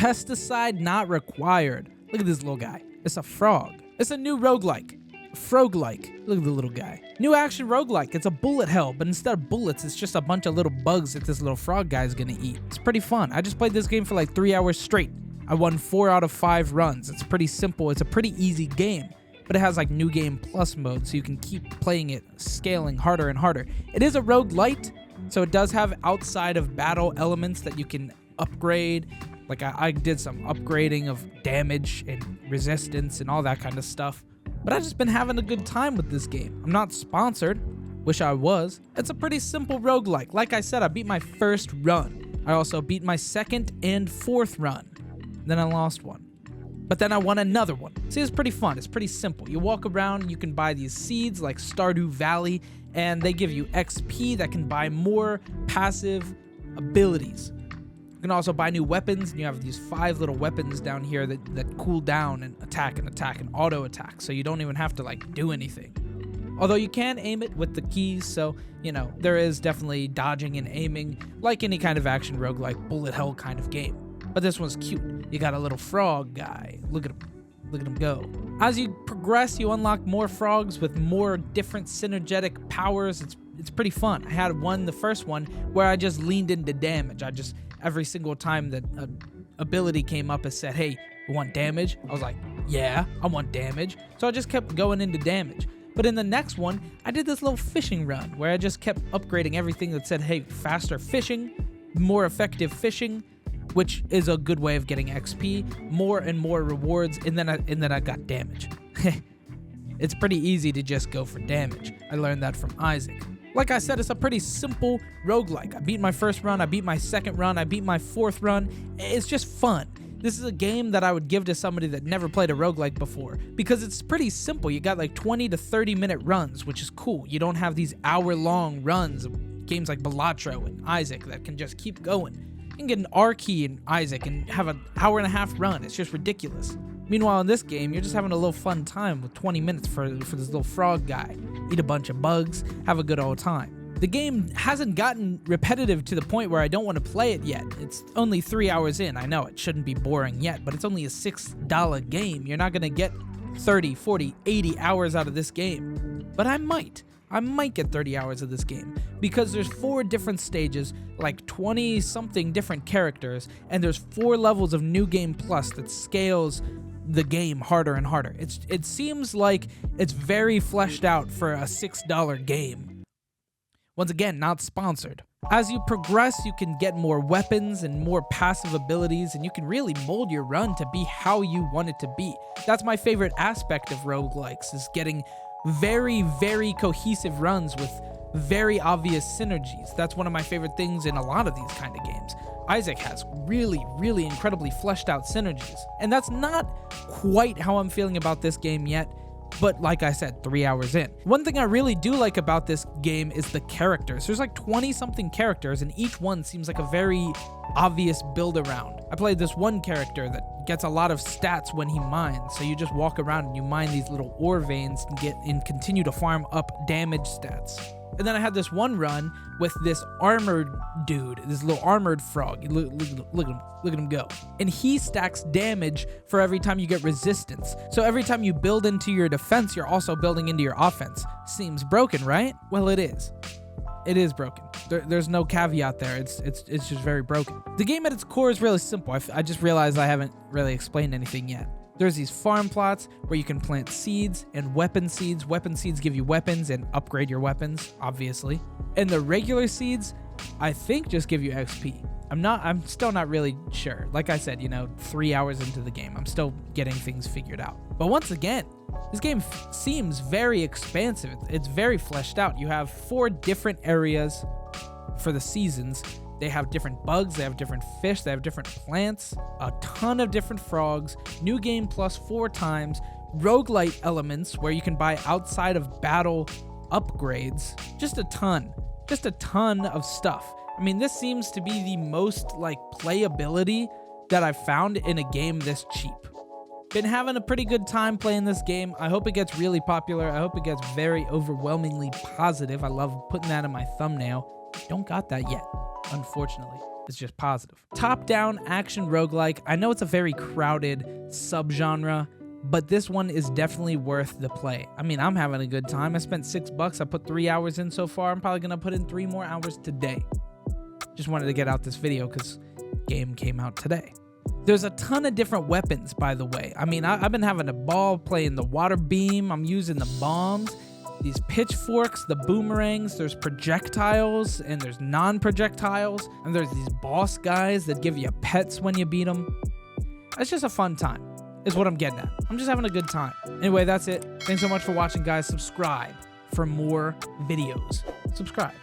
Pesticide not required. Look at this little guy. It's a frog. It's a new roguelike. Froguelike. Look at the little guy. New action roguelike. It's a bullet hell, but instead of bullets, it's just a bunch of little bugs that this little frog guy is gonna eat. It's pretty fun. I just played this game for like 3 hours straight. I won 4 out of 5 runs. It's pretty simple. It's a pretty easy game, but it has like new game plus mode, so you can keep playing it, scaling harder and harder. It is a roguelite, so it does have outside of battle elements that you can upgrade. Like I did some upgrading of damage and resistance and all that kind of stuff. But I've just been having a good time with this game. I'm not sponsored. Wish I was. It's a pretty simple roguelike. Like I said, I beat my first run. I also beat my second and fourth run. Then I lost one. But then I won another one. See, it's pretty fun. It's pretty simple. You walk around, you can buy these seeds like Stardew Valley, and they give you XP that can buy more passive abilities. You can also buy new weapons, and you have these 5 little weapons down here that cool down and attack and auto attack, so you don't even have to like do anything. Although you can aim it with the keys, so you know there is definitely dodging and aiming like any kind of action roguelike bullet hell kind of game. But this one's cute. You got a little frog guy. Look at him. Look at him go. As you progress, you unlock more frogs with more different synergetic powers. It's pretty fun. I had the first one, where I just leaned into damage. Every single time that an ability came up, it said, hey, you want damage? I was like, yeah, I want damage. So I just kept going into damage. But in the next one, I did this little fishing run where I just kept upgrading everything that said, hey, faster fishing, more effective fishing, which is a good way of getting XP, more and more rewards, and then I got damage. It's pretty easy to just go for damage. I learned that from Isaac. Like I said, it's a pretty simple roguelike. I beat my first run, I beat my second run, I beat my fourth run. It's just fun. This is a game that I would give to somebody that never played a roguelike before, because it's pretty simple. You got like 20 to 30 minute runs, which is cool. You don't have these hour-long runs of games like Balatro and Isaac that can just keep going. You can get an R key in Isaac and have an hour-and-a-half run. It's just ridiculous. Meanwhile, in this game, you're just having a little fun time with 20 minutes for this little frog guy. Eat a bunch of bugs, have a good old time. The game hasn't gotten repetitive to the point where I don't want to play it yet. It's only 3 hours in. I know it shouldn't be boring yet, but it's only a $6 game. You're not going to get 30, 40, 80 hours out of this game. But I might get 30 hours of this game, because there's 4 different stages, like 20 something different characters, and there's 4 levels of New Game Plus that scales the game harder and harder. It seems like it's very fleshed out for a $6 game. Once again, not sponsored. As you progress, you can get more weapons and more passive abilities, and you can really mold your run to be how you want it to be. That's my favorite aspect of roguelikes, is getting very, very cohesive runs with very obvious synergies. That's one of my favorite things in a lot of these kind of games. Isaac has really, really incredibly fleshed out synergies, and that's not quite how I'm feeling about this game yet, but like I said, 3 hours in. One thing I really do like about this game is the characters. There's like 20 something characters, and each one seems like a very obvious build around. I played this one character that gets a lot of stats when he mines, so you just walk around and you mine these little ore veins and continue to farm up damage stats. And then I had this one run with this armored dude, this little armored frog. Look at him go. And he stacks damage for every time you get resistance. So every time you build into your defense, you're also building into your offense. Seems broken, right? Well, it is. It is broken. There's no caveat there. It's just very broken. The game at its core is really simple. I just realized I haven't really explained anything yet. There's these farm plots where you can plant seeds and weapon seeds. Weapon seeds give you weapons and upgrade your weapons, obviously. And the regular seeds, I think, just give you XP. I'm still not really sure. Like I said, 3 hours into the game, I'm still getting things figured out. But once again, this game seems very expansive. It's very fleshed out. You have 4 different areas for the seasons. They have different bugs, they have different fish, they have different plants, a ton of different frogs, New Game Plus 4 times, roguelite elements where you can buy outside of battle upgrades, just a ton of stuff. I mean, this seems to be the most playability that I've found in a game this cheap. Been having a pretty good time playing this game. I hope it gets really popular. I hope it gets very overwhelmingly positive. I love putting that in my thumbnail. Don't got that yet, unfortunately. It's just positive. Top-down action roguelike. I know it's a very crowded subgenre, but this one is definitely worth the play. I mean, I'm having a good time. I spent $6. I put 3 hours in so far. I'm probably gonna put in 3 more hours today. Just wanted to get out this video because game came out today. There's a ton of different weapons, by the way. I mean, I've been having a ball playing the water beam. I'm using the bombs, these pitchforks, the boomerangs. There's projectiles and there's non-projectiles. And there's these boss guys that give you pets when you beat them. It's just a fun time, is what I'm getting at. I'm just having a good time. Anyway, that's it. Thanks so much for watching, guys. Subscribe for more videos. Subscribe.